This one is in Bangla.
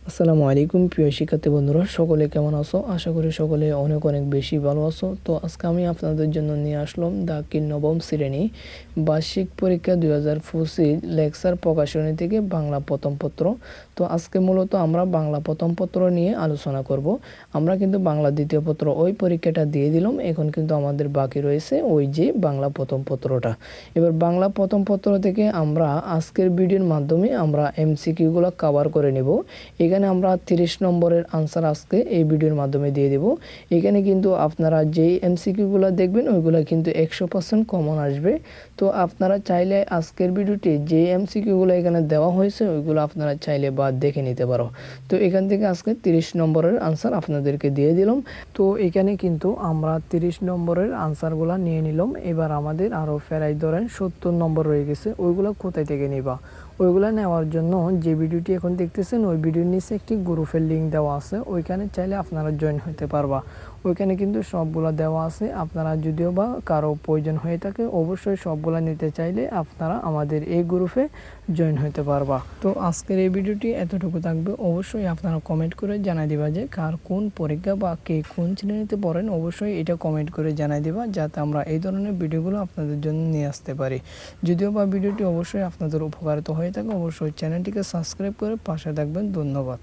আসসালামু আলাইকুম প্রিয় শিক্ষার্থী বন্ধুরা, সকলে কেমন আছো? আশা করি সকলে অনেক অনেক বেশি ভালো আছো। তো আজকে আমি আপনাদের জন্য নিয়ে আসলাম দাকির নবম শ্রেণী বার্ষিক পরীক্ষা 2025 লেকচার প্রকাশনী থেকে বাংলা প্রথম পত্র। তো আজকে মূলত আমরা বাংলা প্রথম পত্র নিয়ে আলোচনা করব। আমরা কিন্তু বাংলা দ্বিতীয় পত্র ওই পরীক্ষাটা দিয়ে দিলাম, এখন কিন্তু আমাদের বাকি রয়েছে ওই যে বাংলা প্রথম পত্রটা। এবার বাংলা প্রথম পত্র থেকে আমরা আজকের ভিডিওর মাধ্যমে আমরা এমসিকিউগুলো কভার করে নেব। এখানে আমরা 30 নম্বরের আনসার আজকে এই ভিডিওর মাধ্যমে দিয়ে দেব। এখানে কিন্তু আপনারা যেই এমসিকিউগুলো দেখবেন ওইগুলো কিন্তু 100% কমন আসবে। তো আপনারা চাইলে আজকের ভিডিওটি যে এমসিকিউগুলো এখানে দেওয়া হয়েছে ওইগুলো আপনারা চাইলে বা দেখে নিতে পারো। তো এখান থেকে আজকে 30 নম্বরের আনসার আপনাদেরকে দিয়ে দিলাম। তো এখানে কিন্তু আমরা 30 নম্বরের আনসারগুলো নিয়ে নিলাম। এবার আমাদের আরও ফেরাই ধরেন 70 নম্বর রয়ে গেছে, ওইগুলো কোথায় থেকে নিবা? ওইগুলো নেওয়ার জন্য যে ভিডিওটি এখন দেখতেছেন ওই ভিডিওর নিচে একটি গ্রুপের লিঙ্ক দেওয়া আছে, ওইখানে চাইলে আপনারা জয়েন হতে পারবা। ওইখানে কিন্তু সবগুলো দেওয়া আছে। আপনারা যদিও বা কারো প্রয়োজন হয়ে থাকে অবশ্যই সবগুলো নিতে চাইলে আপনারা আমাদের এই গ্রুপে জয়েন হতে পারবা। তো আজকের এই ভিডিওটি এতটুকু থাকবে। অবশ্যই আপনারা কমেন্ট করে জানাই দিবা যে কার কোন পরীক্ষা বা কে কোন শ্রেণীতে পড়েন, অবশ্যই এটা কমেন্ট করে জানাই দিবা যাতে আমরা এই ধরনের ভিডিওগুলো আপনাদের জন্য নিয়ে আসতে পারি। যদিও বা ভিডিওটি অবশ্যই আপনাদের উপকারিত হয়ে থাকে, অবশ্যই চ্যানেলটিকে সাবস্ক্রাইব করে পাশে থাকবেন। ধন্যবাদ।